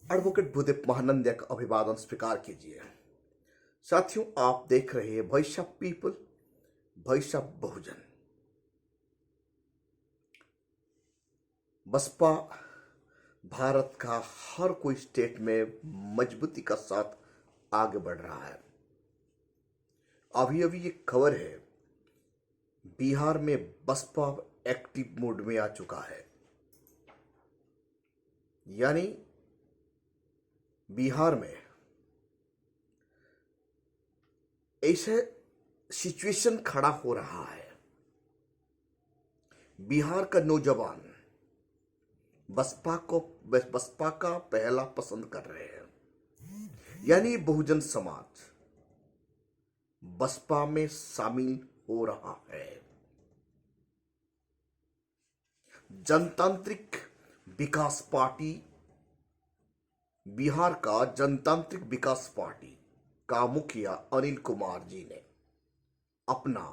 Advocate Bhudev Mahanand का अभिवादन स्वीकार कीजिए। साथियों, आप देख रहे हैं voice of people, voice of Bahujan. Baspa Bharat का हर कोई स्टेट में मजबूती का साथ आगे बढ़ रहा है। अभी अभी एक खबर है, बिहार में बसपा एक्टिव मोड में आ चुका है। यानी बिहार में ऐसे सिचुएशन खड़ा हो रहा है, बिहार का नौजवान बसपा का पहला पसंद कर रहे हैं। यानी बहुजन समाज बसपा में शामिल हो रहा है। जनतांत्रिक विकास पार्टी, बिहार का जनतांत्रिक विकास पार्टी का मुखिया अनिल कुमार जी ने अपना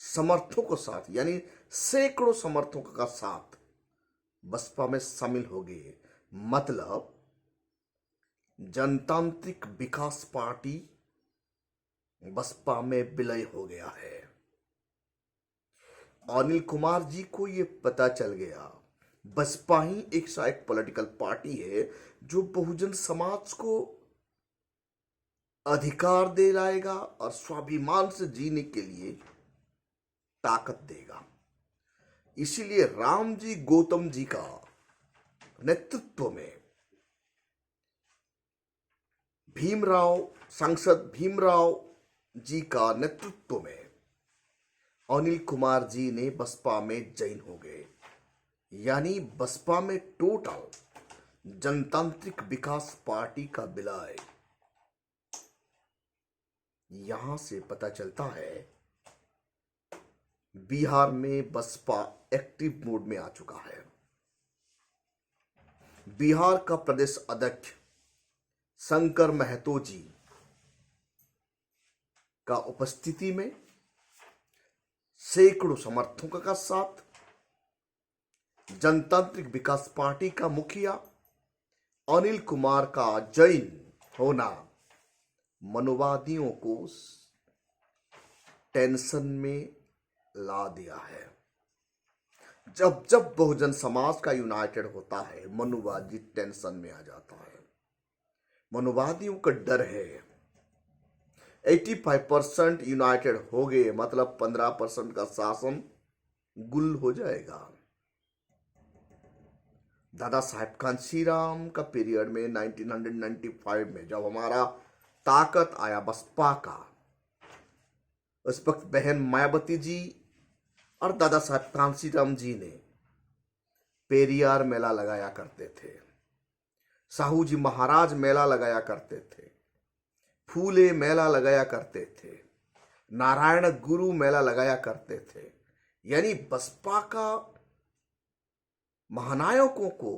समर्थकों के साथ, यानी सैकड़ों समर्थकों का साथ बसपा में शामिल हो गए। मतलब जनतांत्रिक विकास पार्टी बसपा में विलय हो गया है। अनिल कुमार जी को यह पता चल गया, बसपा ही एक पॉलिटिकल पार्टी है जो बहुजन समाज को अधिकार दे लाएगा और स्वाभिमान से जीने के लिए ताकत देगा। इसीलिए राम जी गौतम जी का नेतृत्व में सांसद भीमराव जी का नेतृत्व में अनिल कुमार जी ने बसपा में जॉइन हो गए। यानी बसपा में टोटल जनतांत्रिक विकास पार्टी का विलय। यहां से पता चलता है बिहार में बसपा एक्टिव मोड में आ चुका है। बिहार का प्रदेश अध्यक्ष शंकर महतो जी का उपस्थिति में सैकड़ों समर्थकों का साथ जनतांत्रिक विकास पार्टी का मुखिया अनिल कुमार का जॉइन होना मनुवादियों को टेंशन में ला दिया है। जब जब बहुजन समाज का यूनाइटेड होता है, मनुवादी टेंशन में आ जाता है। मनुवादियों का डर है 85% यूनाइटेड हो गए, मतलब 15% का शासन गुल हो जाएगा। दादा साहेब कांशीराम का पीरियड में 1995 में जब हमारा ताकत आया बसपा का, उस वक्त बहन मायावती जी और दादा साहेब कांशीराम जी ने पेरियार मेला लगाया करते थे, साहू जी महाराज मेला लगाया करते थे, फूले मेला लगाया करते थे, नारायण गुरु मेला लगाया करते थे। यानी बसपा का महानायकों को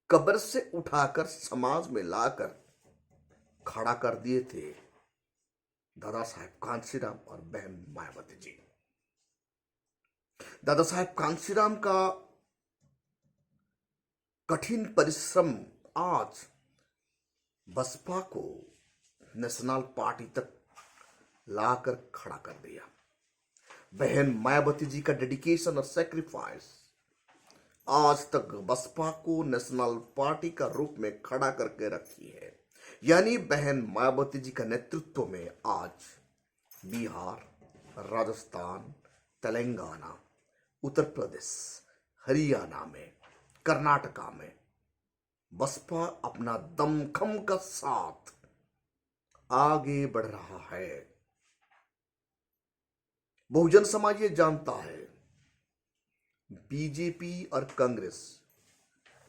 कब्र से उठाकर समाज में लाकर खड़ा कर दिए थे दादा साहेब कांशीराम और बहन मायावती जी। दादा साहेब कांशीराम का कठिन परिश्रम आज बसपा को नेशनल पार्टी तक लाकर खड़ा कर दिया। बहन मायावती जी का डेडिकेशन और सेक्रीफाइस आज तक बसपा को नेशनल पार्टी का रूप में खड़ा करके रखी है। यानी बहन मायावती जी का नेतृत्व में आज बिहार, राजस्थान, तेलंगाना, उत्तर प्रदेश, हरियाणा में, कर्नाटका में बसपा अपना दमखम का साथ आगे बढ़ रहा है। बहुजन समाज ये जानता है, बीजेपी और कांग्रेस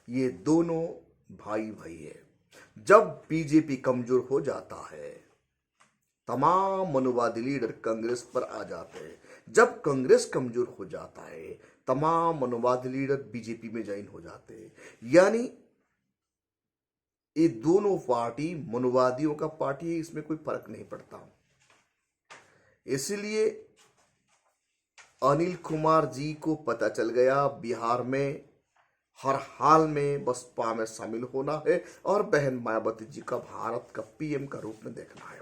ये दोनों भाई भाई है। जब बीजेपी कमजोर हो जाता है, तमाम मनुवादी लीडर कांग्रेस पर आ जाते हैं। जब कांग्रेस कमजोर हो जाता है, तमाम मनुवादी लीडर बीजेपी में ज्वाइन हो जाते हैं। यानी ये दोनों पार्टी मनुवादियों का पार्टी है, इसमें कोई फर्क नहीं पड़ता। इसलिए अनिल कुमार जी को पता चल गया बिहार में हर हाल में बसपा में शामिल होना है और बहन मायावती जी का भारत का पीएम का रूप में देखना है।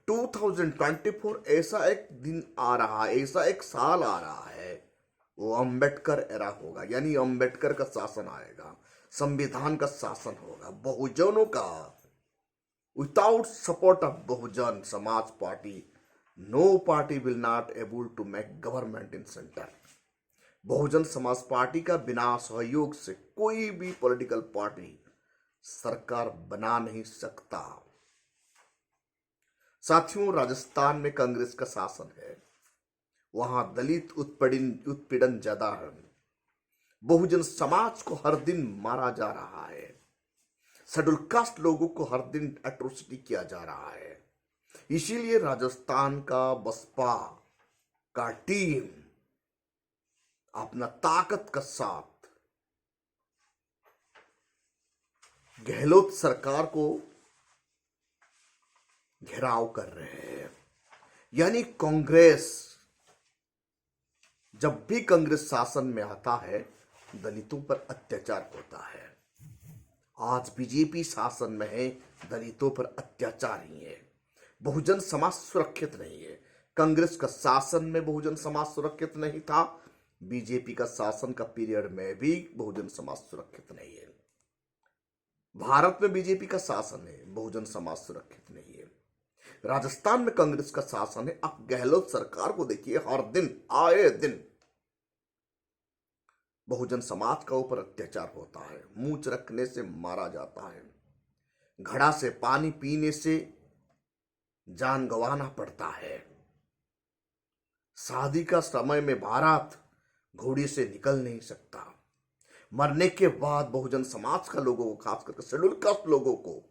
2024 ऐसा एक दिन आ रहा है, ऐसा एक साल आ रहा है, वो अंबेडकर एरा होगा, यानी अंबेडकर का शासन आएगा, संविधान का शासन होगा, बहुजनों का। Without support of Bahujan Samaj party, no party will not able to make government in centre. Bahujan Samaj party का बिना सहयोग से कोई भी पॉलिटिकल पार्टी सरकार बना नहीं सकता। साथियों, राजस्थान में कांग्रेस का शासन है, वहां दलित उत्पीड़न ज्यादा है, बहुजन समाज को हर दिन मारा जा रहा है, शेड्यूल कास्ट लोगों को हर दिन एट्रोसिटी किया जा रहा है। इसीलिए राजस्थान का बसपा का टीम अपना ताकत का साथ गहलोत सरकार को घेराव कर रहे हैं। यानी कांग्रेस, जब भी कांग्रेस शासन में आता है दलितों पर अत्याचार होता है। आज बीजेपी शासन में है, दलितों पर अत्याचार ही है, बहुजन समाज सुरक्षित नहीं है। कांग्रेस का शासन में बहुजन समाज सुरक्षित नहीं था, बीजेपी का शासन का पीरियड में भी बहुजन समाज सुरक्षित नहीं है। भारत में बीजेपी का शासन है, बहुजन समाज सुरक्षित नहीं है। राजस्थान में कांग्रेस का शासन है। आप गहलोत सरकार को देखिए, हर दिन आए दिन बहुजन समाज का ऊपर अत्याचार होता है, मूंछ रखने से मारा जाता है, घड़ा से पानी पीने से जान गंवाना पड़ता है, शादी का समय में बारात घोड़ी से निकल नहीं सकता, मरने के बाद बहुजन समाज का लोगों को, खास करके शेड्यूल कास्ट लोगों को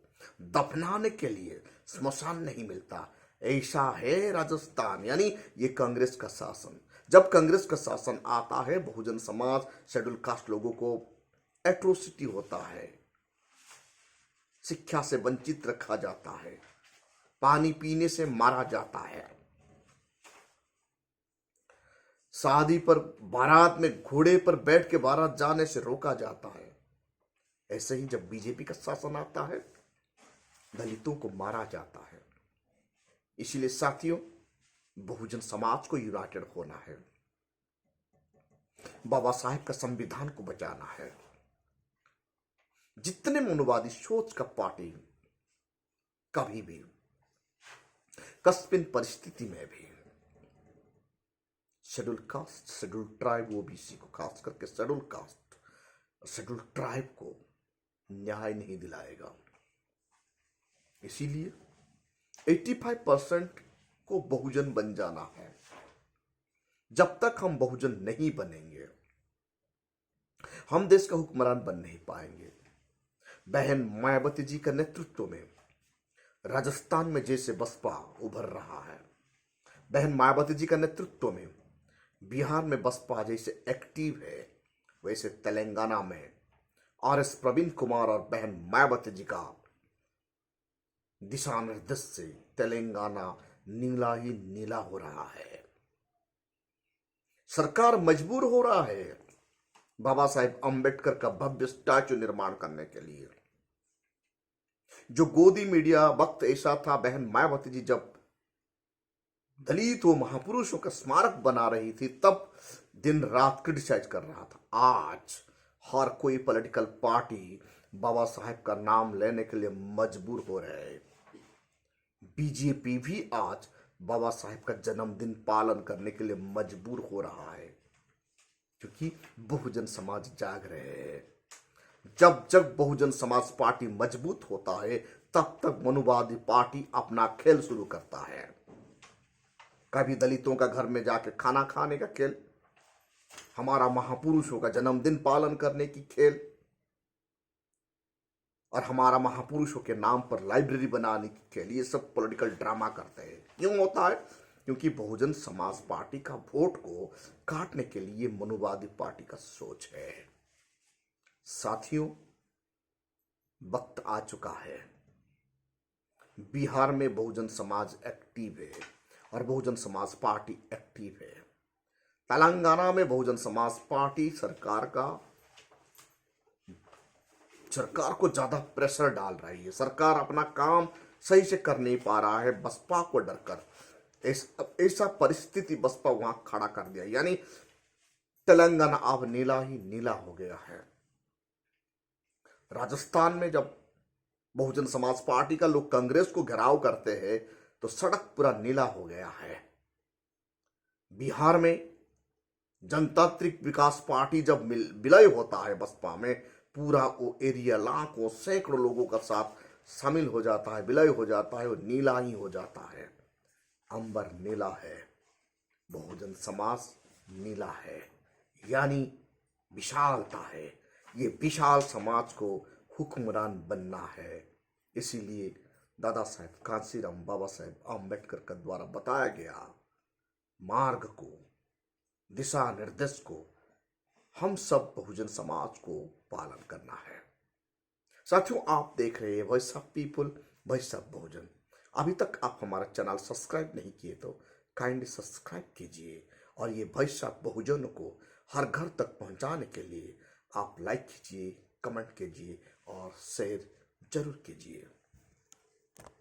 दफनाने के लिए स्मशान नहीं मिलता। ऐसा है राजस्थान, यानी ये कांग्रेस का शासन। जब कांग्रेस का शासन आता है, बहुजन समाज, शेड्यूल कास्ट लोगों को एट्रोसिटी होता है, शिक्षा से वंचित रखा जाता है, पानी पीने से मारा जाता है, शादी पर बारात में घोड़े पर बैठ के बारात जाने से रोका जाता है। ऐसे ही जब बीजेपी का शासन आता है, दलितों को मारा जाता है। इसलिए साथियों, बहुजन समाज को यूनाइटेड होना है, बाबा साहेब का संविधान को बचाना है। जितने मनुवादी सोच का पार्टी कभी भी कस्पिन परिस्थिति में भी schedule caste, schedule tribe, OBC को, खास करके शेड्यूल कास्ट, शेड्यूल ट्राइब को न्याय नहीं दिलाएगा। इसीलिए 85% को बहुजन बन जाना है। जब तक हम बहुजन नहीं बनेंगे, हम देश का हुक्मरान बन नहीं पाएंगे। बहन मायावती जी के नेतृत्व में राजस्थान में जैसे बसपा उभर रहा है, बहन मायावती जी का नेतृत्व में बिहार में बसपा जैसे एक्टिव है, वैसे तेलंगाना में आरएस प्रवीण कुमार और बहन मायावती जी का दिशा निर्देश से तेलंगाना नीला ही नीला हो रहा है। सरकार मजबूर हो रहा है बाबा साहेब अंबेडकर का भव्य स्टैचू निर्माण करने के लिए। जो गोदी मीडिया वक्त ऐसा था, बहन मायावती जी जब दलित व महापुरुषों का स्मारक बना रही थी, तब दिन रात क्रिटिसाइज कर रहा था। आज हर कोई पॉलिटिकल पार्टी बाबा साहेब का नाम लेने के लिए मजबूर हो रहे हैं। बीजेपी भी आज बाबा साहेब का जन्मदिन पालन करने के लिए मजबूर हो रहा है, क्योंकि बहुजन समाज जाग रहे हैं। जब जब बहुजन समाज पार्टी मजबूत होता है, तब तक मनुवादी पार्टी अपना खेल शुरू करता है। कभी दलितों का घर में जाके खाना खाने का खेल, हमारा महापुरुषों का जन्मदिन पालन करने की खेल, और हमारा महापुरुषों के नाम पर लाइब्रेरी बनाने की खेल, ये सब पॉलिटिकल ड्रामा करते हैं। क्यों होता है? क्योंकि बहुजन समाज पार्टी का वोट को काटने के लिए मनुवादी पार्टी का सोच है। साथियों, वक्त आ चुका है। बिहार में बहुजन समाज एक्टिव है और बहुजन समाज पार्टी एक्टिव है। तेलंगाना में बहुजन समाज पार्टी सरकार का सरकार को ज्यादा प्रेशर डाल रही है। सरकार अपना काम सही से कर नहीं पा रहा है, बसपा को डरकर ऐसा परिस्थिति बसपा वहां खड़ा कर दिया। यानी तेलंगाना अब नीला ही नीला हो गया है। राजस्थान में जब बहुजन समाज पार्टी का लोग कांग्रेस को घेराव करते हैं तो सड़क पूरा नीला हो गया है। बिहार में जनतांत्रिक विकास पार्टी जब विलय होता है बसपा में, पूरा वो एरिया लाखों सैकड़ों लोगों का साथ शामिल हो जाता है, विलय हो जाता है, वो नीला ही हो जाता है। अंबर नीला है, बहुजन समाज नीला है, यानी विशालता है। ये विशाल समाज को हुक्मरान बनना है। इसीलिए दादा साहेब कांशीराम बाबा साहेब आम्बेडकर का द्वारा बताया गया मार्ग को, दिशा निर्देश को हम सब बहुजन समाज को पालन करना है। साथियों, आप देख रहे हैं voice of people, voice of Bahujan. अभी तक आप हमारा चैनल सब्सक्राइब नहीं किए तो काइंडली सब्सक्राइब कीजिए, और ये वॉइस ऑफ बहुजन को हर घर तक पहुंचाने के लिए आप लाइक कीजिए, कमेंट कीजिए और शेयर जरूर कीजिए।